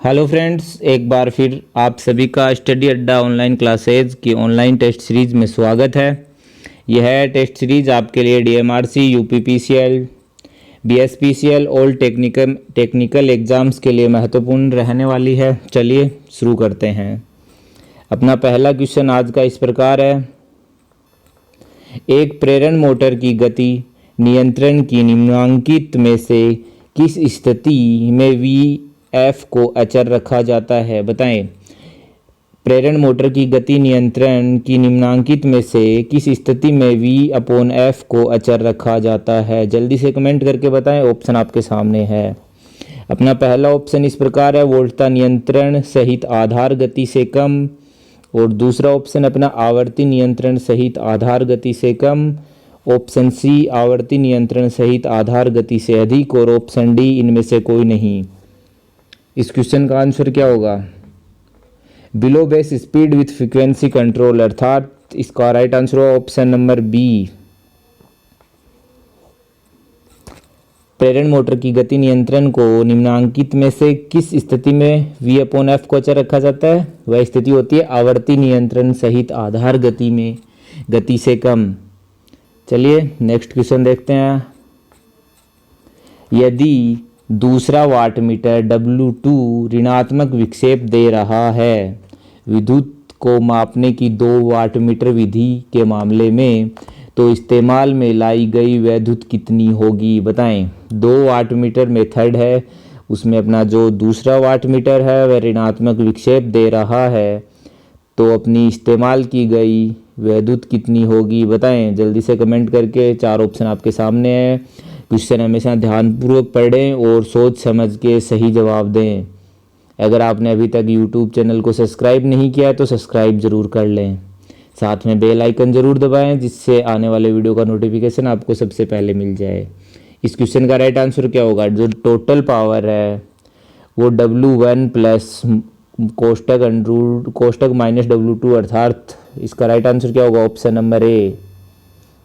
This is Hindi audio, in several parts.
हेलो फ्रेंड्स, एक बार फिर आप सभी का स्टडी अड्डा ऑनलाइन क्लासेज की ऑनलाइन टेस्ट सीरीज़ में स्वागत है। यह टेस्ट सीरीज़ आपके लिए डीएमआरसी, यूपीपीसीएल, बीएसपीसीएल और टेक्निकल एग्ज़ाम्स के लिए महत्वपूर्ण रहने वाली है। चलिए शुरू करते हैं। अपना पहला क्वेश्चन आज का इस प्रकार है। एक प्रेरण मोटर की गति नियंत्रण की निम्नलिखित में से किस स्थिति में वी को अचर रखा जाता है? बताएं। प्रेरण मोटर की गति नियंत्रण की निम्नलिखित में से किस स्थिति में V/F को अचर रखा जाता है? जल्दी से कमेंट करके बताएं। ऑप्शन आपके सामने है। अपना पहला ऑप्शन इस प्रकार है, वोल्टता नियंत्रण सहित आधार गति से कम। और दूसरा ऑप्शन अपना आवर्ती नियंत्रण सहित आधार गति से कम। ऑप्शन सी आवर्ती नियंत्रण सहित आधार गति से अधिक। और ऑप्शन डी इनमें से कोई नहीं। इस क्वेश्चन का आंसर क्या होगा? Below base speed with frequency control, अर्थात इसका राइट आंसर होगा ऑप्शन नंबर बी। प्रेरण मोटर की गति नियंत्रण को निम्नलिखित में से किस स्थिति में V/F को अचर रखा जाता है? वह स्थिति होती है आवर्ती नियंत्रण सहित आधार गति में गति से कम। चलिए नेक्स्ट क्वेश्चन देखते हैं। यदि दूसरा वाट मीटर W2 ऋणात्मक विक्षेप दे रहा है, विद्युत को मापने की 2 वाट मीटर विधि के मामले में तो इस्तेमाल में लाई गई वैद्युत कितनी होगी? बताएं। 2 वाट मीटर मेथड है, उसमें अपना जो दूसरा वाट मीटर है वह ऋणात्मक विक्षेप दे रहा है, तो अपनी इस्तेमाल की गई वैद्युत कितनी होगी? बताएं जल्दी से कमेंट करके। 4 ऑप्शन आपके सामने है। क्वेश्चन हमेशा ध्यानपूर्वक पढ़ें और सोच समझ के सही जवाब दें। अगर आपने अभी तक यूट्यूब चैनल को सब्सक्राइब नहीं किया है तो सब्सक्राइब ज़रूर कर लें। साथ में बेल आइकन ज़रूर दबाएं, जिससे आने वाले वीडियो का नोटिफिकेशन आपको सबसे पहले मिल जाए। इस क्वेश्चन का राइट आंसर क्या होगा? जो टोटल पावर है वो W1 प्लस कोष्टक माइनस W2, अर्थात इसका राइट आंसर क्या होगा? Option number A.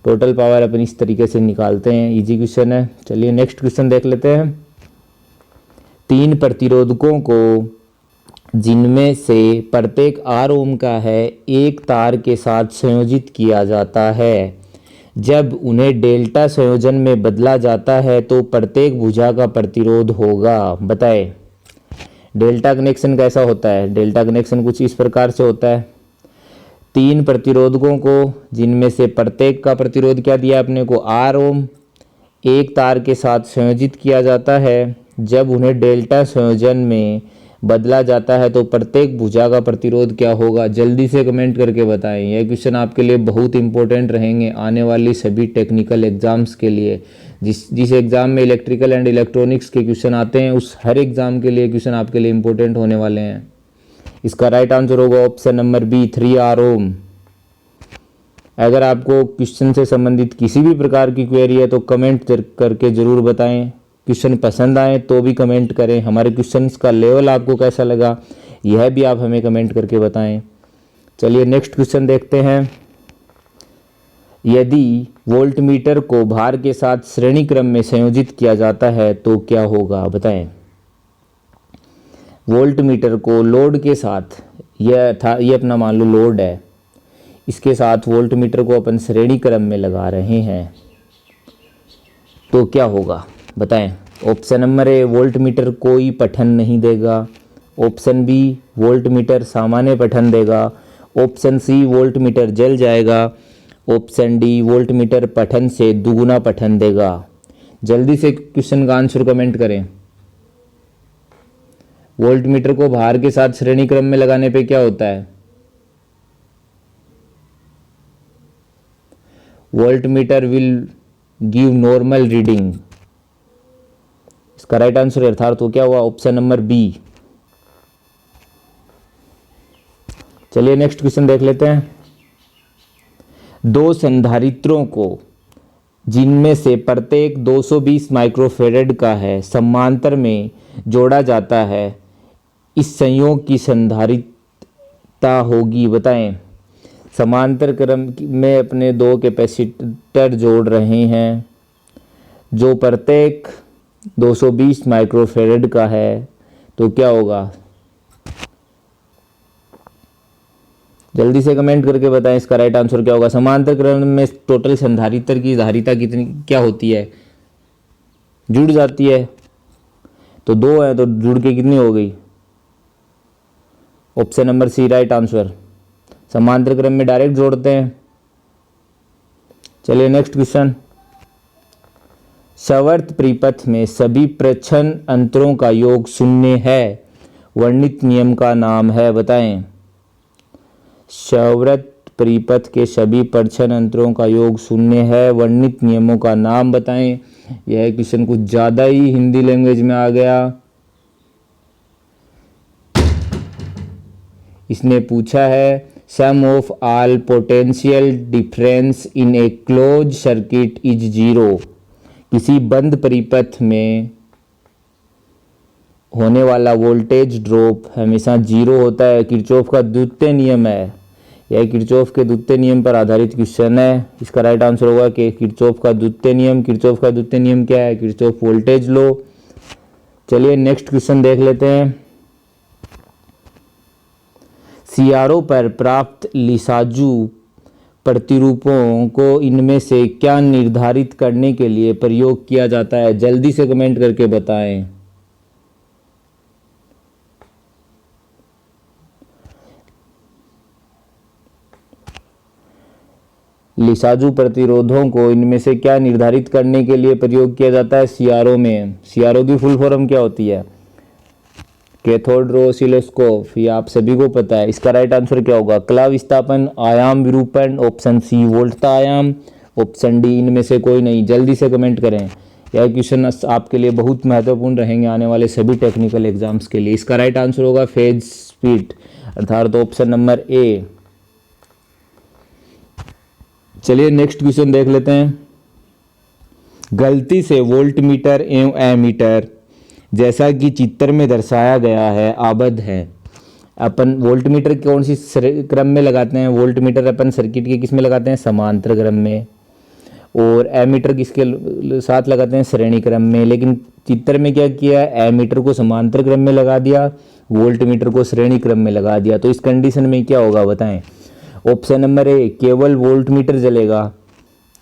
Total power अपन इस तरीके से निकालते हैं। इजी क्वेश्चन है। चलिए नेक्स्ट क्वेश्चन देख लेते हैं। 3 प्रतिरोधकों को जिनमें से प्रत्येक R ओम का है एक तार के साथ संयोजित किया जाता है। जब उन्हें डेल्टा संयोजन में बदला जाता है तो प्रत्येक भुजा का प्रतिरोध होगा। बताएं डेल्टा कनेक्शन कैसा होता है? डेल्टा कनेक्शन कुछ इस प्रकार से होता है। 3 प्रतिरोधकों को जिनमें से प्रत्येक का प्रतिरोध क्या दिया अपने को? R ओम एक तार के साथ संयोजित किया जाता है। जब उन्हें डेल्टा संयोजन में बदला जाता है तो प्रत्येक भुजा का प्रतिरोध क्या होगा? जल्दी से कमेंट करके बताएं। यह क्वेश्चन आपके लिए बहुत इंपॉर्टेंट रहेंगे आने वाली सभी टेक्निकल एग्जाम्स के लिए। जिस एग्ज़ाम में इलेक्ट्रिकल एंड इलेक्ट्रॉनिक्स के क्वेश्चन आते हैं उस हर एग्ज़ाम के लिए क्वेश्चन आपके लिए इंपॉर्टेंट होने वाले हैं। इसका राइट आंसर होगा ऑप्शन नंबर बी, 3R ओम। अगर आपको क्वेश्चन से संबंधित किसी भी प्रकार की क्वेरी है तो कमेंट करके ज़रूर बताएं। क्वेश्चन पसंद आए तो भी कमेंट करें। हमारे क्वेश्चंस का लेवल आपको कैसा लगा यह भी आप हमें कमेंट करके बताएं। चलिए नेक्स्ट क्वेश्चन देखते हैं। यदि वोल्ट मीटर को भार के साथ श्रेणी क्रम में संयोजित किया जाता है तो क्या होगा? बताएं। वोल्ट मीटर को लोड के साथ, ये अपना मान लो लोड है, इसके साथ वोल्ट मीटर को अपन श्रेणी क्रम में लगा रहे हैं तो क्या होगा? बताएं। ऑप्शन नंबर ए, वोल्ट मीटर कोई पठन नहीं देगा। ऑप्शन बी, वोल्ट मीटर सामान्य पठन देगा। ऑप्शन सी, वोल्ट मीटर जल जाएगा। ऑप्शन डी, वोल्ट मीटर पठन से दुगुना पठन देगा। जल्दी से क्वेश्चन का आंसर कमेंट करें। वोल्ट मीटर को भार के साथ श्रेणी क्रम में लगाने पे क्या होता है? Volt meter will give normal reading. इसका राइट आंसर अर्थात तो क्या हुआ? Option number B. चलिए नेक्स्ट क्वेश्चन देख लेते हैं। 2 संधारित्रों को जिनमें से प्रत्येक 220 माइक्रोफेरेड का है समांतर में जोड़ा जाता है, इस संयोग की संधारिता होगी। बताएं। समांतर क्रम में अपने 2 कैपेसिटर जोड़ रहे हैं जो प्रत्येक 220 माइक्रोफेरेड का है तो क्या होगा? जल्दी से कमेंट करके बताएं इसका राइट आंसर क्या होगा। समांतर क्रम में टोटल संधारित्र की धारिता कितनी क्या होती है, जुड़ जाती है। तो 2 है तो जुड़ के कितनी हो गई, option number C right answer. समांतर क्रम में डायरेक्ट जोड़ते हैं। चलिए नेक्स्ट क्वेश्चन। सवर्त परिपथ में सभी प्रच्छन्न अंतरों का योग 0 है, वर्णित नियम का नाम है, बताएं। सवर्त परिपथ के सभी प्रच्छन्न अंतरों का योग 0 है, वर्णित नियमों का नाम बताएं। यह क्वेश्चन कुछ ज़्यादा ही हिंदी लैंग्वेज में आ गया। इसने पूछा है sum of all potential difference in a closed circuit is 0। किसी बंद परिपथ में होने वाला वोल्टेज ड्रॉप हमेशा 0 होता है। किरचॉफ का द्वितीय नियम है, यह किरचॉफ के द्वितीय नियम पर आधारित क्वेश्चन है। इसका राइट आंसर होगा कि किरचॉफ का द्वितीय नियम। किरचॉफ का द्वितीय नियम क्या है, किरचॉफ वोल्टेज लॉ। चलिए नेक्स्ट क्वेश्चन देख लेते हैं। सीआरओ पर प्राप्त लिसाजू प्रतिरूपों को इनमें से क्या निर्धारित करने के लिए प्रयोग किया जाता है, जल्दी से कमेंट करके बताएं। लिसाजू प्रतिरोधों को इनमें से क्या निर्धारित करने के लिए प्रयोग किया जाता है सीआरओ में। सीआरओ की फुल फॉर्म क्या होती है, कैथोड रे ऑसिलोस्कोप, ये आप सभी को पता है। इसका राइट आंसर क्या होगा, कला विस्थापन, आयाम विरूपण, ऑप्शन सी वोल्टता आयाम, ऑप्शन डी इनमें से कोई नहीं। जल्दी से कमेंट करें, यह क्वेश्चन आपके लिए बहुत महत्वपूर्ण रहेंगे आने वाले सभी टेक्निकल एग्जाम्स के लिए। इसका राइट आंसर होगा फेज स्पीड, अर्थात ऑप्शन नंबर ए। चलिए नेक्स्ट क्वेश्चन देख लेते हैं। गलती से वोल्ट मीटर एवं एमीटर जैसा कि चित्र में दर्शाया गया है आबद्ध है। अपन वोल्ट मीटर कौन सी क्रम में लगाते हैं, वोल्ट मीटर अपन सर्किट के किस में लगाते हैं, समांतर क्रम में, और एमीटर किसके साथ लगाते हैं, श्रेणी क्रम में। लेकिन चित्र में क्या किया, एमीटर को समांतर क्रम में लगा दिया, वोल्ट मीटर को श्रेणी क्रम में लगा दिया। तो इस कंडीशन में क्या होगा बताएं। ऑप्शन नंबर ए केवल वोल्ट मीटर जलेगा,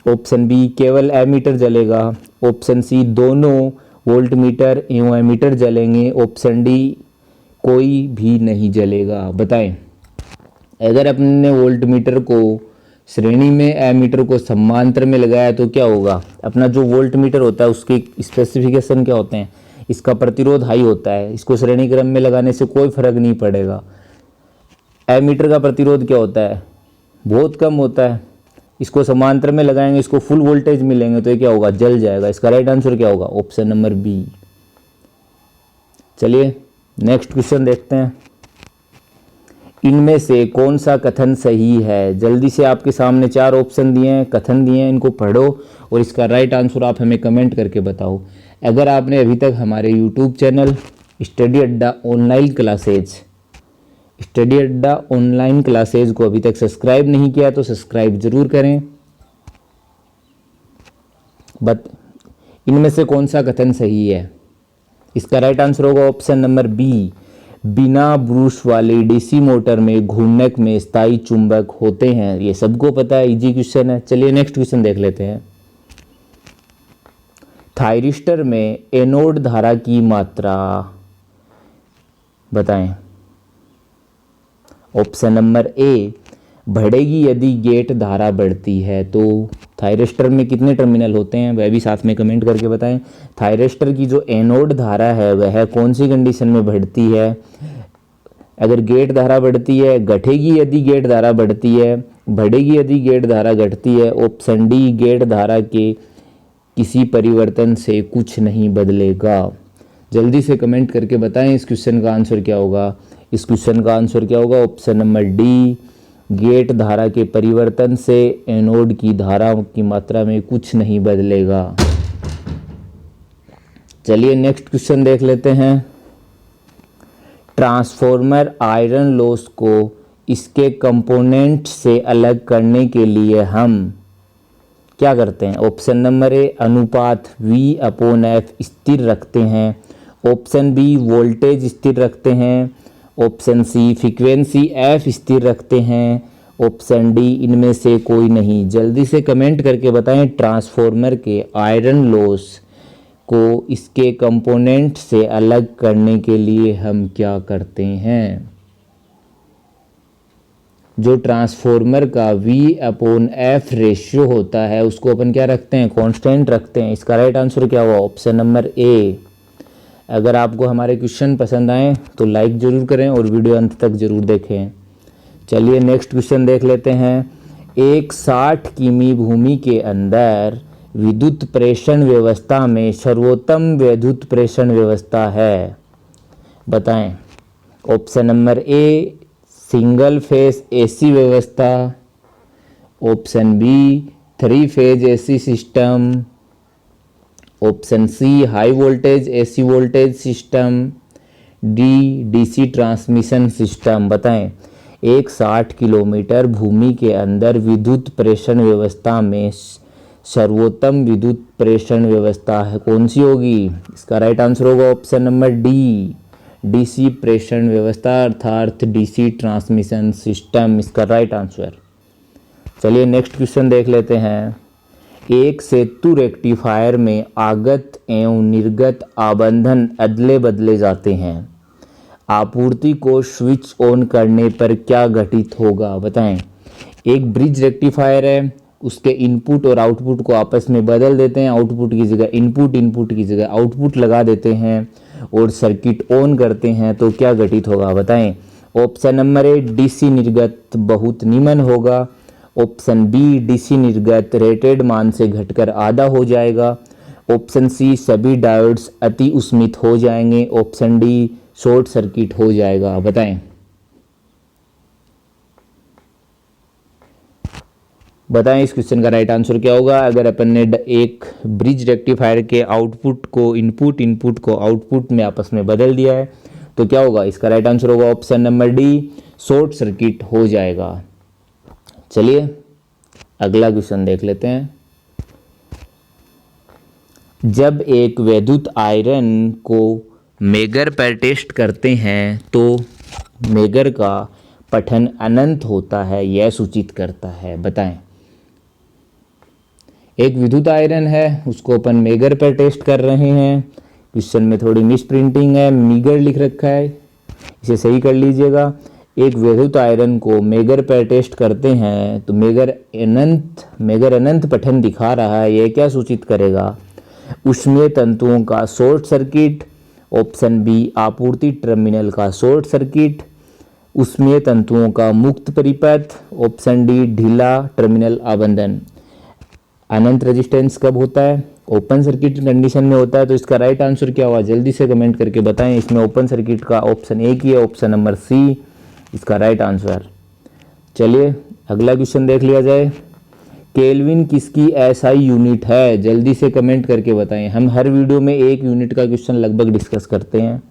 ऑप्शन बी केवल एमीटर जलेगा, ऑप्शन सी दोनों वोल्ट मीटर एवं एमीटर जलेंगे, ऑप्शन डी कोई भी नहीं जलेगा, बताएं। अगर अपने वोल्ट मीटर को श्रेणी में, एमीटर को समांतर में लगाया तो क्या होगा। अपना जो वोल्ट मीटर होता है उसके स्पेसिफिकेशन क्या होते हैं, इसका प्रतिरोध हाई होता है, इसको श्रेणी क्रम में लगाने से कोई फर्क नहीं पड़ेगा। एमीटर का प्रतिरोध क्या होता है, बहुत कम होता है, इसको समांतर में लगाएंगे, इसको फुल वोल्टेज मिलेंगे तो ये क्या होगा, जल जाएगा। इसका राइट आंसर क्या होगा, ऑप्शन नंबर बी। चलिए नेक्स्ट क्वेश्चन देखते हैं। इनमें से कौन सा कथन सही है, जल्दी से आपके सामने 4 ऑप्शन दिए हैं, कथन दिए हैं, इनको पढ़ो और इसका राइट आंसर आप हमें कमेंट करके बताओ। अगर आपने अभी तक हमारे यूट्यूब चैनल स्टडी अड्डा ऑनलाइन क्लासेज को अभी तक सब्सक्राइब नहीं किया तो सब्सक्राइब जरूर करें। इनमें से कौन सा कथन सही है, इसका राइट आंसर होगा ऑप्शन नंबर बी। बिना ब्रूश वाली डीसी मोटर में घूर्णक में स्थायी चुंबक होते हैं, ये सबको पता है, इजी क्वेश्चन है। चलिए नेक्स्ट क्वेश्चन देख लेते हैं। थायरिस्टर में एनोड धारा की मात्रा बताएं। ऑप्शन नंबर ए बढ़ेगी यदि गेट धारा बढ़ती है। तो थायरिस्टर में कितने टर्मिनल होते हैं वह भी साथ में कमेंट करके बताएं। थायरिस्टर की जो एनोड धारा है वह कौन सी कंडीशन में बढ़ती है, अगर गेट धारा बढ़ती है, घटेगी यदि गेट धारा बढ़ती है, बढ़ेगी यदि गेट धारा घटती है। ऑप्शन डी गेट धारा के किसी परिवर्तन से कुछ नहीं बदलेगा। जल्दी से कमेंट करके बताएं इस क्वेश्चन का आंसर क्या होगा। इस क्वेश्चन का आंसर क्या होगा, ऑप्शन नंबर डी गेट धारा के परिवर्तन से एनोड की धारा की मात्रा में कुछ नहीं बदलेगा। चलिए नेक्स्ट क्वेश्चन देख लेते हैं। ट्रांसफॉर्मर आयरन लॉस को इसके कंपोनेंट से अलग करने के लिए हम क्या करते हैं। ऑप्शन नंबर ए अनुपात V/F स्थिर रखते हैं, ऑप्शन बी वोल्टेज स्थिर रखते हैं, ऑप्शन सी फ्रीक्वेंसी एफ स्थिर रखते हैं, ऑप्शन डी इनमें से कोई नहीं। जल्दी से कमेंट करके बताएं ट्रांसफॉर्मर के आयरन लॉस को इसके कंपोनेंट से अलग करने के लिए हम क्या करते हैं। जो ट्रांसफॉर्मर का V/F रेशियो होता है उसको अपन क्या रखते हैं, कांस्टेंट रखते हैं। इसका राइट आंसर क्या हुआ, ऑप्शन नंबर ए। अगर आपको हमारे क्वेश्चन पसंद आए तो लाइक ज़रूर करें और वीडियो अंत तक ज़रूर देखें। चलिए नेक्स्ट क्वेश्चन देख लेते हैं। एक 60 किमी भूमि के अंदर विद्युत प्रेषण व्यवस्था में सर्वोत्तम विद्युत प्रेषण व्यवस्था है, बताएं। Option number A single phase AC व्यवस्था, option B 3 phase AC system, option C high voltage AC voltage system, D DC transmission system. बताएं एक 60 किलोमीटर भूमि के अंदर विद्युत प्रेषण व्यवस्था में सर्वोत्तम विद्युत प्रेषण व्यवस्था है कौन सी होगी। इसका राइट आंसर होगा ऑप्शन नंबर डी डीसी प्रेषण व्यवस्था अर्थात डीसी ट्रांसमिशन सिस्टम, इसका राइट आंसर। चलिए नेक्स्ट क्वेश्चन देख लेते हैं। एक सेतु रेक्टिफायर में आगत एवं निर्गत आबंधन अदले बदले जाते हैं, आपूर्ति को स्विच ऑन करने पर क्या घटित होगा, बताएं। एक ब्रिज रेक्टिफायर है, उसके इनपुट और आउटपुट को आपस में बदल देते हैं, आउटपुट की जगह इनपुट, इनपुट की जगह आउटपुट लगा देते हैं और सर्किट ऑन करते हैं तो क्या घटित होगा, बताएं। ऑप्शन नंबर ए डीसी निर्गत बहुत निम्न होगा, ऑप्शन बी डीसी निर्गत रेटेड मान से घटकर आधा हो जाएगा, ऑप्शन सी सभी डायोड्स अति उष्मित हो जाएंगे, ऑप्शन डी शॉर्ट सर्किट हो जाएगा, बताएं। बताएं इस क्वेश्चन का राइट आंसर क्या होगा। अगर अपन ने एक ब्रिज रेक्टिफायर के आउटपुट को इनपुट, इनपुट को आउटपुट में आपस में बदल दिया है तो क्या होगा, इसका राइट आंसर होगा option number D short circuit हो जाएगा। चलिए अगला क्वेश्चन देख लेते हैं। जब एक विद्युत आयरन को मेगर पर टेस्ट करते हैं तो मेगर का पठन अनंत होता है, यह सूचित करता है, बताएं। एक विद्युत आयरन है, उसको अपन मेगर पर टेस्ट कर रहे हैं। क्वेश्चन में थोड़ी मिस प्रिंटिंग है, मीगर लिख रखा है, इसे सही कर लीजिएगा। एक विद्युत आयरन को मेगर पर टेस्ट करते हैं तो मेगर अनंत पठन दिखा रहा है, यह क्या सूचित करेगा, ऊष्मीय तंतुओं का शॉर्ट सर्किट, ऑप्शन बी आपूर्ति टर्मिनल का शॉर्ट सर्किट, ऊष्मीय तंतुओं का मुक्त परिपथ, ऑप्शन डी ढीला टर्मिनल आबंधन। अनंत रेजिस्टेंस कब होता है, ओपन सर्किट कंडीशन में होता है, तो इसका राइट आंसर क्या हुआ जल्दी से कमेंट करके बताएं। इसमें ओपन सर्किट का ऑप्शन एक ही है, ऑप्शन नंबर सी इसका राइट आंसर। चलिए अगला क्वेश्चन देख लिया जाए। केल्विन किसकी एसआई यूनिट है, जल्दी से कमेंट करके बताएं। हम हर वीडियो में एक यूनिट का क्वेश्चन लगभग डिस्कस करते हैं।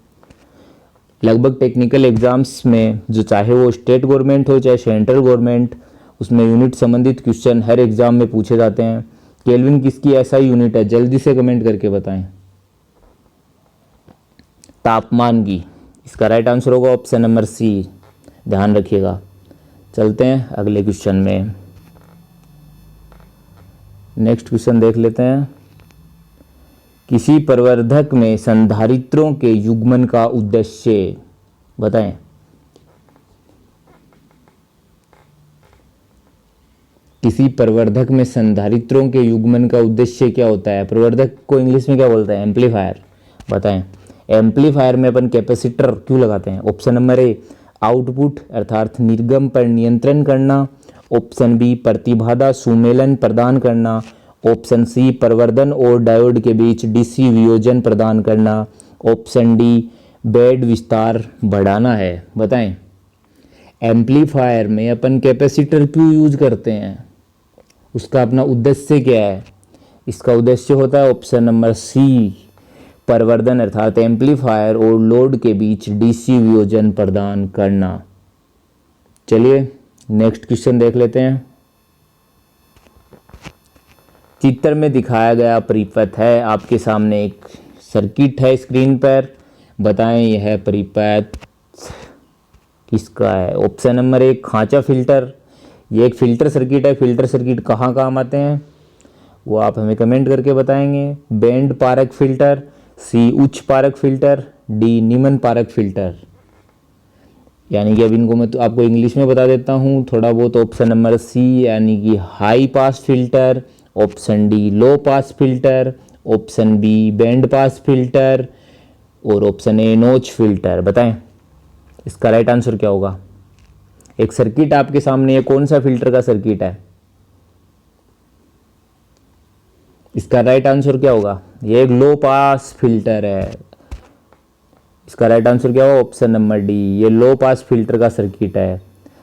लगभग टेक्निकल एग्जाम्स में जो चाहे वो स्टेट गवर्नमेंट हो चाहे सेंट्रल गवर्नमेंट, उसमें यूनिट संबंधित क्वेश्चन हर एग्जाम में पूछे जाते हैं। केल्विन किसकी एसआई यूनिट है, जल्दी से कमेंट करके बताएं। तापमान की, इसका राइट आंसर होगा ऑप्शन नंबर सी, ध्यान रखिएगा। चलते हैं अगले क्वेश्चन में। नेक्स्ट क्वेश्चन देख लेते हैं। किसी प्रवर्धक में संधारित्रों के युग्मन का उद्देश्य, बताएं। किसी प्रवर्धक में संधारित्रों के युग्मन का उद्देश्य क्या होता है, प्रवर्धक को इंग्लिश में क्या बोलते हैं, एम्पलीफायर, बताएं। एम्पलीफायर में अपन कैपेसिटर क्यों लगाते हैं, ऑप्शन नंबर ए आउटपुट अर्थात निर्गम पर नियंत्रण करना, ऑप्शन बी प्रतिबाधा सुमेलन प्रदान करना, ऑप्शन सी प्रवर्धन और डायोड के बीच डीसी वियोजन प्रदान करना, ऑप्शन डी बेड विस्तार बढ़ाना है, बताएं। एम्पलीफायर में अपन कैपेसिटर क्यों यूज करते हैं, उसका अपना उद्देश्य क्या है, इसका उद्देश्य होता है ऑप्शन नंबर सी प्रवर्धन अर्थात एम्पलीफायर और लोड के बीच डीसी वियोजन प्रदान करना। चलिए नेक्स्ट क्वेश्चन देख लेते हैं। चित्र में दिखाया गया परिपथ है, आपके सामने एक सर्किट है स्क्रीन पर, बताएं यह परिपथ किसका है? ऑप्शन नंबर ए खांचा फिल्टर, ये एक फिल्टर सर्किट है। फिल्टर सर्किट कहाँ काम आते हैं वो आप हमें कमेंट करके बताएंगे। बैंड पारक फिल्टर, सी उच्च पारक फिल्टर, डी निम्न पारक फिल्टर। यानी कि अब इनको मैं तो आपको इंग्लिश में बता देता हूँ थोड़ा बहुत। ऑप्शन नंबर सी यानी कि high pass filter, option D low pass filter, option B band pass filter और ऑप्शन ए नोच फिल्टर। बताएं इसका राइट आंसर क्या होगा? एक सर्किट आपके सामने है, कौन सा फिल्टर का सर्किट है? इसका राइट आंसर क्या होगा? ये एक लो पास फिल्टर है। इसका राइट आंसर क्या होगा? ऑप्शन नंबर डी, ये लो पास फिल्टर का सर्किट है।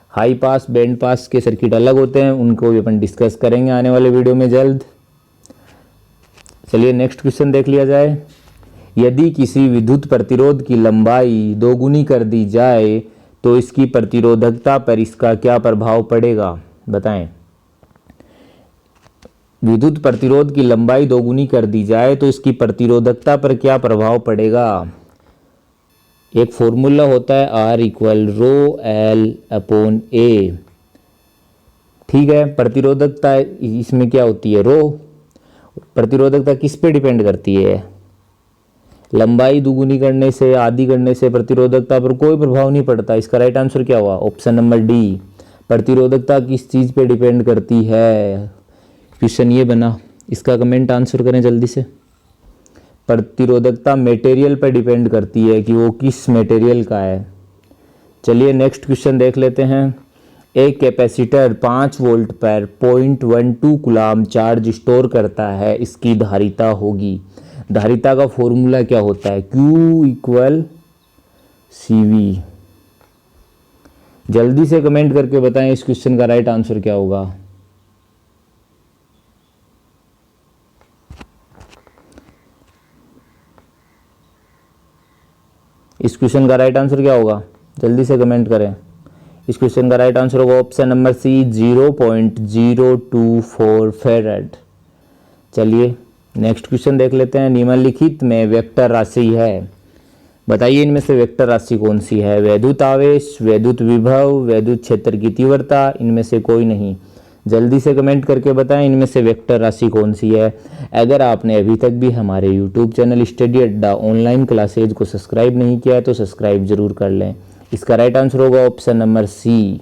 हाई पास बैंड पास के सर्किट अलग होते हैं, उनको भी अपन डिस्कस करेंगे आने वाले वीडियो में जल्द। चलिए नेक्स्ट क्वेश्चन देख लिया जाए। यदि किसी विद्युत प्रतिरोध की लंबाई दोगुनी कर दी जाए तो इसकी प्रतिरोधकता पर इसका क्या प्रभाव पड़ेगा? बताएं। विद्युत प्रतिरोध की लंबाई दोगुनी कर दी जाए तो इसकी प्रतिरोधकता पर क्या प्रभाव पड़ेगा? एक फॉर्मूला होता है R equal rho L upon A. ठीक है, प्रतिरोधकता इसमें क्या होती है? रो। प्रतिरोधकता किस पे डिपेंड करती है? लंबाई दुगुनी करने से, आधी करने से प्रतिरोधकता पर कोई प्रभाव नहीं पड़ता। इसका राइट आंसर क्या हुआ? ऑप्शन नंबर डी, प्रतिरोधकता किस चीज़ पे डिपेंड करती है। क्वेश्चन ये बना, इसका कमेंट आंसर करें जल्दी से। प्रतिरोधकता मटेरियल पर डिपेंड करती है कि वो किस मटेरियल का है। चलिए नेक्स्ट क्वेश्चन देख लेते हैं। एक कैपेसिटर 5 वोल्ट पर 0.12 कूलाम चार्ज स्टोर करता है, इसकी धारिता होगी। धारिता का फॉर्मूला क्या होता है? Q equal CV। जल्दी से कमेंट करके बताएं इस क्वेश्चन का राइट आंसर क्या होगा। इस क्वेश्चन का राइट आंसर क्या होगा? जल्दी से कमेंट करें। इस क्वेश्चन का राइट आंसर होगा ऑप्शन नंबर सी, 0.024 फेरेड। चलिए नेक्स्ट क्वेश्चन देख लेते हैं। निम्नलिखित में वेक्टर राशि है, बताइए इनमें से वेक्टर राशि कौन सी है? वैद्युत आवेश, वैद्युत विभव, वैद्युत क्षेत्र की तीव्रता, इनमें से कोई नहीं। जल्दी से कमेंट करके बताएं इनमें से वेक्टर राशि कौन सी है। अगर आपने अभी तक भी हमारे यूट्यूब चैनल स्टडी अड्डा ऑनलाइन क्लासेज को सब्सक्राइब नहीं किया है तो सब्सक्राइब जरूर कर लें। इसका राइट आंसर होगा ऑप्शन नंबर सी।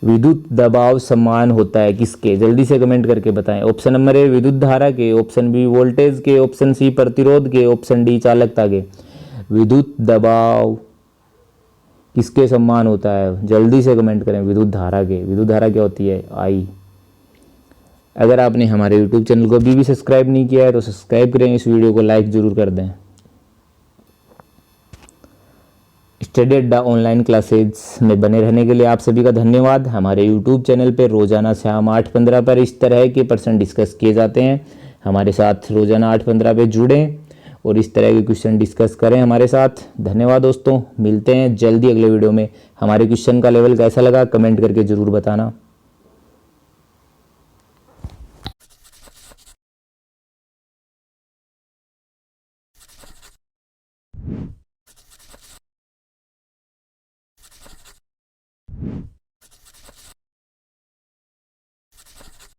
विद्युत दबाव समान होता है किसके? जल्दी से कमेंट करके बताएं। ऑप्शन नंबर ए विद्युत धारा के, ऑप्शन बी वोल्टेज के, ऑप्शन सी प्रतिरोध के, ऑप्शन डी चालकता के। विद्युत दबाव किसके समान होता है? जल्दी से कमेंट करें। विद्युत धारा के। विद्युत धारा क्या होती है? I। अगर आपने हमारे YouTube चैनल को अभी भी सब्सक्राइब नहीं किया है तो सब्सक्राइब करें, इस वीडियो को लाइक जरूर कर दें। स्टडी अड्डा ऑनलाइन क्लासेज में बने रहने के लिए आप सभी का धन्यवाद। हमारे YouTube चैनल पर रोजाना शाम 8:15 पर इस तरह के प्रश्न डिस्कस किए जाते हैं। हमारे साथ रोजाना 8:15 पे जुड़ें और इस तरह के क्वेश्चन डिस्कस करें हमारे साथ। धन्यवाद दोस्तों, मिलते हैं जल्दी अगले वीडियो में। हमारे क्वेश्चन का लेवल कैसा लगा कमेंट करके ज़रूर बताना।